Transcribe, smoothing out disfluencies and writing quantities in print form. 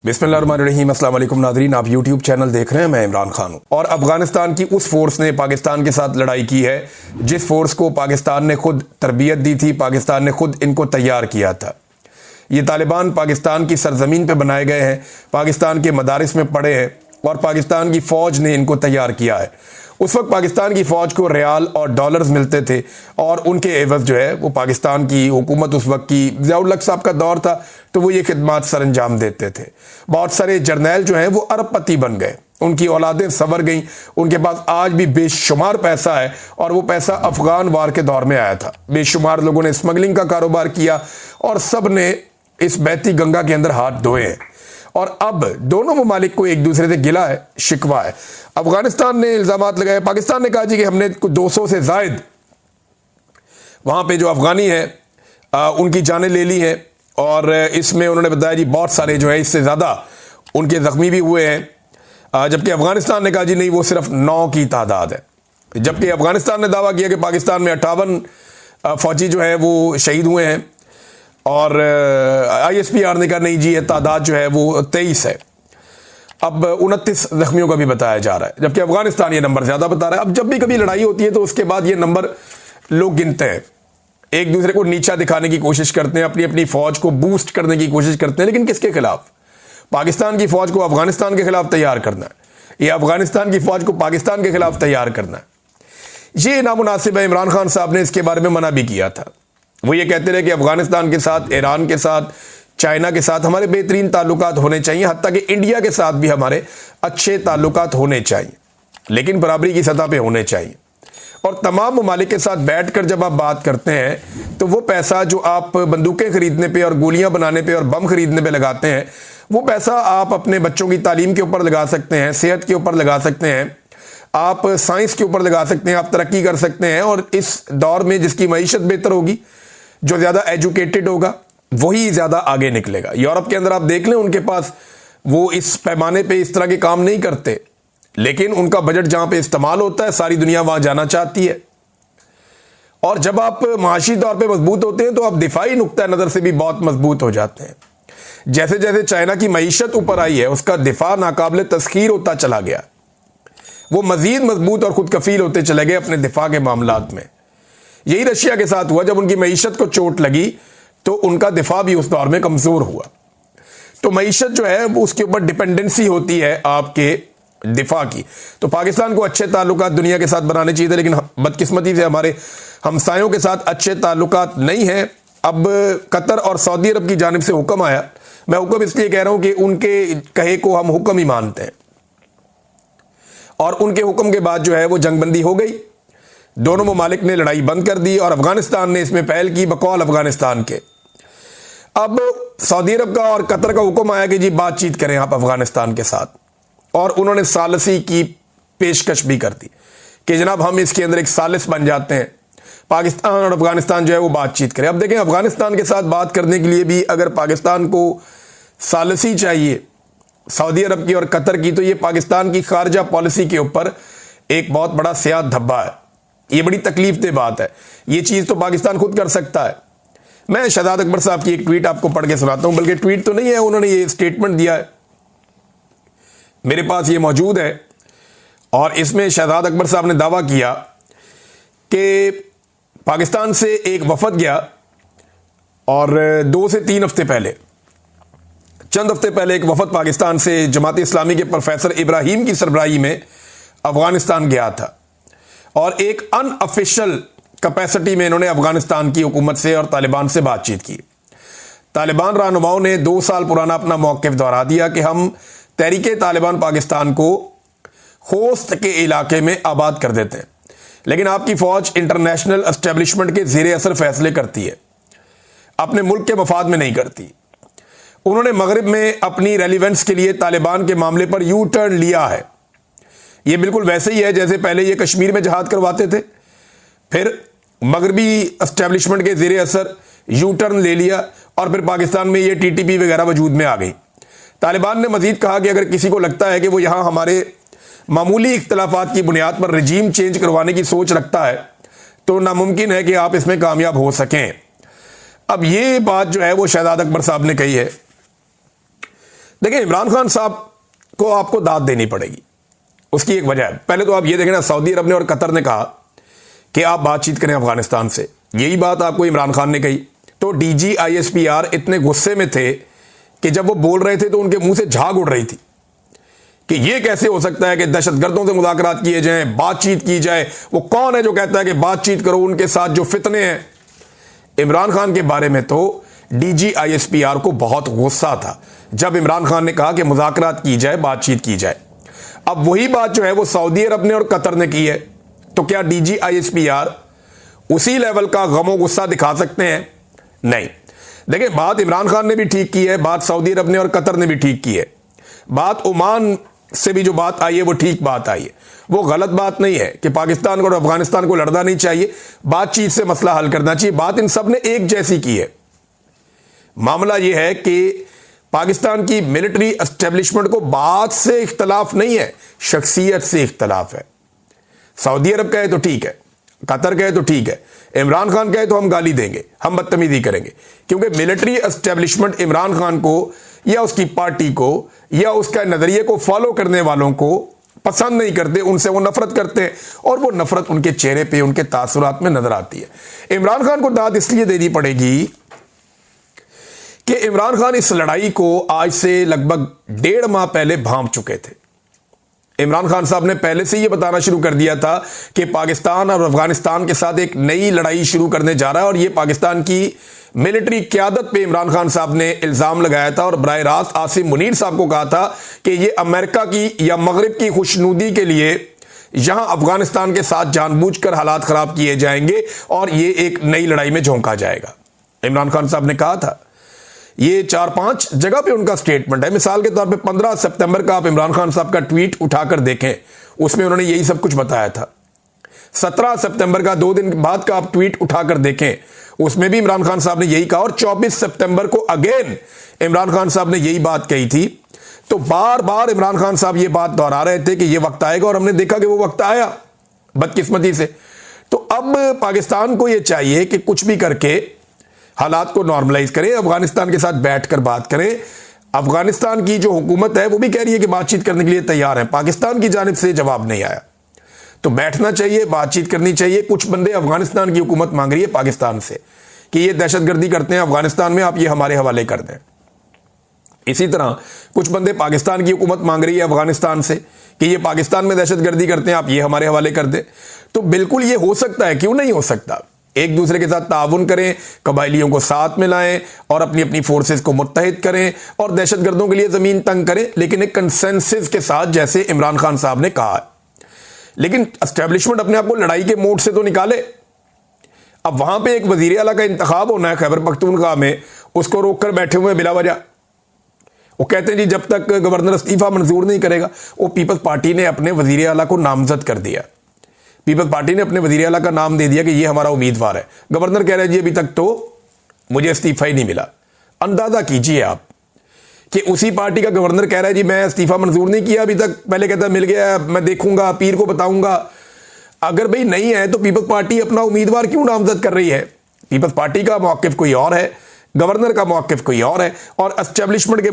बिस्मिल्लाहिर्रहमानिर्रहीम। अस्सलाम वालेकुम नाज़रीन, आप यूट्यूब चैनल देख रहे हैं। मैं इमरान खान हूँ और अफगानिस्तान की उस फोर्स ने पाकिस्तान के साथ लड़ाई की है जिस फोर्स को पाकिस्तान ने खुद तरबियत दी थी, पाकिस्तान ने खुद इनको तैयार किया था। ये तालिबान पाकिस्तान की सरजमीन पे बनाए गए हैं, पाकिस्तान के मदारिस में पढ़े हैं और पाकिस्तान की फ़ौज ने इनको तैयार किया है। उस वक्त पाकिस्तान की फ़ौज को रियाल और डॉलर्स मिलते थे और उनके एवज़ जो है वो पाकिस्तान की हुकूमत, उस वक्त की ज़िया-उल हक साहब का दौर था, तो वो ये खिदमात सर अंजाम देते थे। बहुत सारे जर्नैल जो हैं वो अरबपति बन गए, उनकी औलादें संवर गईं, उनके पास आज भी बेशुमार पैसा है और वो पैसा अफगान वार के दौर में आया था। बेशुमार लोगों ने स्मगलिंग का कारोबार किया और सब ने इस बहती गंगा के अंदर हाथ धोए हैं और अब दोनों ममालिक को एक दूसरे से गिला है, शिकवा है। अफगानिस्तान ने इल्जामात लगाए, पाकिस्तान ने कहा जी कि हमने 200 से जायद वहां पे जो अफगानी है उनकी जानें ले ली हैं और इसमें उन्होंने बताया जी बहुत सारे जो है इससे ज़्यादा उनके ज़ख्मी भी हुए हैं, जबकि अफगानिस्तान ने कहा जी नहीं, वो सिर्फ 9 की तादाद है। जबकि अफगानिस्तान ने दावा किया कि पाकिस्तान में 58 फौजी जो है वो शहीद हुए हैं और ISPR ने कहा नहीं जी ये तादाद जो है वो 23 है। अब 29 जख्मियों का भी बताया जा रहा है, जबकि अफगानिस्तान ये नंबर ज्यादा बता रहा है। अब जब भी कभी लड़ाई होती है तो उसके बाद ये नंबर लोग गिनते हैं, एक दूसरे को नीचा दिखाने की कोशिश करते हैं, अपनी अपनी फौज को बूस्ट करने की कोशिश करते हैं, लेकिन किसके खिलाफ? पाकिस्तान की फौज को अफगानिस्तान के खिलाफ तैयार करना है या अफगानिस्तान की फौज को पाकिस्तान के खिलाफ तैयार करना है, ये नामुनासिब है। इमरान खान साहब ने इसके बारे में मना भी किया था। वो ये कहते रहे कि अफगानिस्तान के साथ, ईरान के साथ, चाइना के साथ हमारे बेहतरीन ताल्लुकात होने चाहिए, हत्ता कि इंडिया के साथ भी हमारे अच्छे ताल्लुकात होने चाहिए, लेकिन बराबरी की सतह पे होने चाहिए। और तमाम ममालिक के साथ बैठकर जब आप बात करते हैं तो वो पैसा जो आप बंदूकें खरीदने पे और गोलियां बनाने पे और बम खरीदने पे लगाते हैं, वो पैसा आप अपने बच्चों की तालीम के ऊपर लगा सकते हैं, सेहत के ऊपर लगा सकते हैं, आप साइंस के ऊपर लगा सकते हैं, आप तरक्की कर सकते हैं। और इस दौर में जिसकी मईशत बेहतर होगी, जो ज्यादा एजुकेटेड होगा, वही ज्यादा आगे निकलेगा। यूरोप के अंदर आप देख लें, उनके पास वो इस पैमाने पे इस तरह के काम नहीं करते, लेकिन उनका बजट जहां पे इस्तेमाल होता है सारी दुनिया वहां जाना चाहती है। और जब आप माशी तौर पे मजबूत होते हैं तो आप दिफाई नुक्ता नजर से भी बहुत मजबूत हो जाते हैं। जैसे जैसे चाइना की मईशत ऊपर आई है, उसका दिफा नाकाबिले तस्खीर होता चला गया, वो मजीद मजबूत और खुद कफील होते चले गए अपने दिफा के मामलात में। यही रशिया के साथ हुआ, जब उनकी मईशत को चोट लगी तो उनका दिफा भी उस दौर में कमजोर हुआ। तो मईशत जो है वो उसके ऊपर डिपेंडेंसी होती है आपके दिफा की। तो पाकिस्तान को अच्छे ताल्लुकात दुनिया के साथ बनाने चाहिए थे, लेकिन बदकिस्मती से हमारे हमसायों के साथ अच्छे ताल्लुकात नहीं हैं। अब कतर और सऊदी अरब की जानिब से हुक्म आया, मैं हुक्म इसलिए कह रहा हूं कि उनके कहे को हम हुक्म ही मानते हैं, और उनके हुक्म के बाद जो है वो जंगबंदी हो गई। दोनों ममालिक ने लड़ाई बंद कर दी और अफगानिस्तान ने इसमें पहल की बकौल अफगानिस्तान के। अब सऊदी अरब का और कतर का हुक्म आया कि जी बातचीत करें आप अफगानिस्तान के साथ, और उन्होंने सालसी की पेशकश भी कर दी कि जनाब हम इसके अंदर एक सालिस बन जाते हैं, पाकिस्तान और अफगानिस्तान जो है वो बातचीत करें। अब देखें, अफगानिस्तान के साथ बात करने के लिए भी अगर पाकिस्तान को सालसी चाहिए सऊदी अरब की और कतर की, तो ये पाकिस्तान की खारजा पॉलिसी के ऊपर एक बहुत बड़ा स्याह धब्बा है। ये बड़ी तकलीफ दे बात है। ये चीज तो पाकिस्तान खुद कर सकता है। मैं शहजाद अकबर साहब की एक ट्वीट आपको पढ़ के सुनाता हूं, बल्कि ट्वीट तो नहीं है, उन्होंने ये स्टेटमेंट दिया है, मेरे पास ये मौजूद है। और इसमें शहजाद अकबर साहब ने दावा किया कि पाकिस्तान से एक वफद गया और 2 से 3 हफ्ते पहले, चंद हफ्ते पहले एक वफद पाकिस्तान से जमात इस्लामी के प्रोफेसर इब्राहिम की सरबराही में अफगानिस्तान गया था और एक अनऑफिशियल कैपेसिटी में इन्होंने अफगानिस्तान की हुकूमत से और तालिबान से बातचीत की। तालिबान रहनुमाओं ने 2 साल पुराना अपना मौक़िफ़ दोहरा दिया कि हम तहरीके तालिबान पाकिस्तान को होस्ट के इलाके में आबाद कर देते हैं, लेकिन आपकी फौज इंटरनेशनल एस्टेब्लिशमेंट के ज़ेरे असर फैसले करती है, अपने मुल्क के मफाद में नहीं करती। उन्होंने मगरिब में अपनी रेलिवेंस के लिए तालिबान के मामले पर यू टर्न लिया है। ये बिल्कुल वैसे ही है जैसे पहले ये कश्मीर में जहाद करवाते थे, फिर मगरबी एस्टेब्लिशमेंट के ज़ेरे असर यू टर्न ले लिया और फिर पाकिस्तान में ये TTP वगैरह वजूद में आ गई। तालिबान ने मजीद कहा कि अगर किसी को लगता है कि वो यहां हमारे मामूली इख्तलाफात की बुनियाद पर रजीम चेंज करवाने की सोच रखता है तो नामुमकिन है कि आप इसमें कामयाब हो सकें। अब ये बात जो है वो शहजाद अकबर साहब ने कही है। देखिए, इमरान खान साहब को आपको दाद देनी पड़ेगी। उसकी एक वजह है। पहले तो आप ये देखें ना, सऊदी अरब ने और कतर ने कहा कि आप बातचीत करें अफगानिस्तान से। यही बात आपको इमरान खान ने कही तो DGISPR इतने गुस्से में थे कि जब वो बोल रहे थे तो उनके मुंह से झाग उड़ रही थी कि ये कैसे हो सकता है कि दहशतगर्दों से मुज़ाकरात किए जाएं, बातचीत की जाए। वो कौन है जो कहता है कि बातचीत करो, उनके साथ जो फितने हैं। इमरान खान के बारे में तो DGISPR को बहुत गुस्सा था जब इमरान खान ने कहा कि मुज़ाकरात की जाए, बातचीत की जाए। अब वही बात जो है वो सऊदी अरब ने और कतर ने की है, तो क्या DGISPR उसी लेवल का गमो गुस्सा दिखा सकते हैं? नहीं। देखिए, बात इमरान खान ने भी ठीक की है, बात सऊदी अरब ने और कतर ने भी ठीक की है, बात ओमान से भी जो बात आई है वो ठीक बात आई है। वो गलत बात नहीं है कि पाकिस्तान को और अफगानिस्तान को लड़ना नहीं चाहिए, बातचीत से मसला हल करना चाहिए। बात इन सब ने एक जैसी की है। मामला यह है कि पाकिस्तान की मिलिट्री एस्टेब्लिशमेंट को बात से इख्तलाफ नहीं है, शख्सियत से इख्तलाफ है। सऊदी अरब कहे तो ठीक है, कतर कहे तो ठीक है, इमरान खान कहे तो हम गाली देंगे, हम बदतमीजी करेंगे, क्योंकि मिलिट्री एस्टेब्लिशमेंट इमरान खान को या उसकी पार्टी को या उसका नजरिए को फॉलो करने वालों को पसंद नहीं करते, उनसे वो नफरत करते हैं और वो नफरत उनके चेहरे पे, उनके तासुरात में नजर आती है। इमरान खान को दाद इसलिए देनी पड़ेगी कि इमरान खान इस लड़ाई को आज से लगभग 1.5 माह पहले भांप चुके थे। इमरान खान साहब ने पहले से ये बताना शुरू कर दिया था कि पाकिस्तान और अफगानिस्तान के साथ एक नई लड़ाई शुरू करने जा रहा है, और ये पाकिस्तान की मिलिट्री क़यादत पे इमरान खान साहब ने इल्ज़ाम लगाया था और बराह रास्त आसिम मुनीर साहब को कहा था कि ये अमेरिका की या मगरिब की खुशनुदी के लिए यहां अफगानिस्तान के साथ जानबूझकर हालात खराब किए जाएंगे और ये एक नई लड़ाई में झोंका जाएगा। इमरान खान साहब ने कहा था, ये 4-5 जगह पे उनका स्टेटमेंट है। मिसाल के तौर पे 15 सितंबर का आप इमरान खान साहब का ट्वीट उठाकर देखें, उसमें उन्होंने यही सब कुछ बताया था। 17 सितंबर का 2 दिन बाद का आप ट्वीट उठाकर देखें, उसमें भी इमरान खान साहब ने यही कहा, और 24 सितंबर को अगेन इमरान खान साहब ने यही बात कही थी। तो बार बार इमरान खान साहब ये बात दोहरा रहे थे कि ये वक्त आएगा, और हमने देखा कि वो वक्त आया बदकिस्मती से। तो अब पाकिस्तान को ये चाहिए कि कुछ भी करके हालात को नॉर्मलाइज करें, अफगानिस्तान के साथ बैठकर बात करें। अफगानिस्तान की जो हुकूमत है वो भी कह रही है कि बातचीत करने के लिए तैयार है, पाकिस्तान की जानिब से जवाब नहीं आया। तो बैठना चाहिए, बातचीत करनी चाहिए। कुछ बंदे अफगानिस्तान की हुकूमत मांग रही है पाकिस्तान से कि ये दहशतगर्दी करते हैं अफगानिस्तान में, आप ये हमारे हवाले कर दें। इसी तरह कुछ बंदे पाकिस्तान की हुकूमत मांग रही है अफगानिस्तान से कि ये पाकिस्तान में दहशतगर्दी करते हैं, आप ये हमारे हवाले कर दें। तो बिल्कुल ये हो सकता है, क्यों नहीं हो सकता। एक दूसरे के साथ ताउन करें, कबायलियों को साथ में लाएं और अपनी अपनी फोर्सेस को मुत्तहिद करें और दहशतगर्दों के लिए जमीन तंग करें, लेकिन एक कंसेंसस के साथ, जैसे इमरान खान साहब ने कहा। लेकिन एस्टेब्लिशमेंट अपने आप को लड़ाई के मोड से तो निकाले। अब वहां पे एक वजीर आला का इंतखाब होना है खैबर पख्तूनख्वा में, उसको रोककर बैठे हुए बिला वजह। वो कहते हैं जी जब तक गवर्नर इस्तीफा मंजूर नहीं करेगा। वो पीपल्स पार्टी ने अपने वजीर आला को नामजद कर दिया, पीपल्स पार्टी ने अपने वजीर आला का नाम दे दिया कि ये हमारा उम्मीदवार है। गवर्नर कह रहे हैं जी अभी तक तो मुझे इस्तीफा ही नहीं मिला। अंदाजा कीजिए आप कि उसी पार्टी का गवर्नर कह रहा है जी मैं इस्तीफा मंजूर नहीं किया अभी तक, पहले कहता मिल गया, मैं देखूंगा, पीर को बताऊंगा। अगर भाई नहीं है तो पीपल्स पार्टी अपना उम्मीदवार क्यों नामजद कर रही है? पीपल्स पार्टी का मौक़िफ़ कोई और है, गवर्नर का मौक़िफ़ कोई और है, और एस्टेब्लिशमेंट के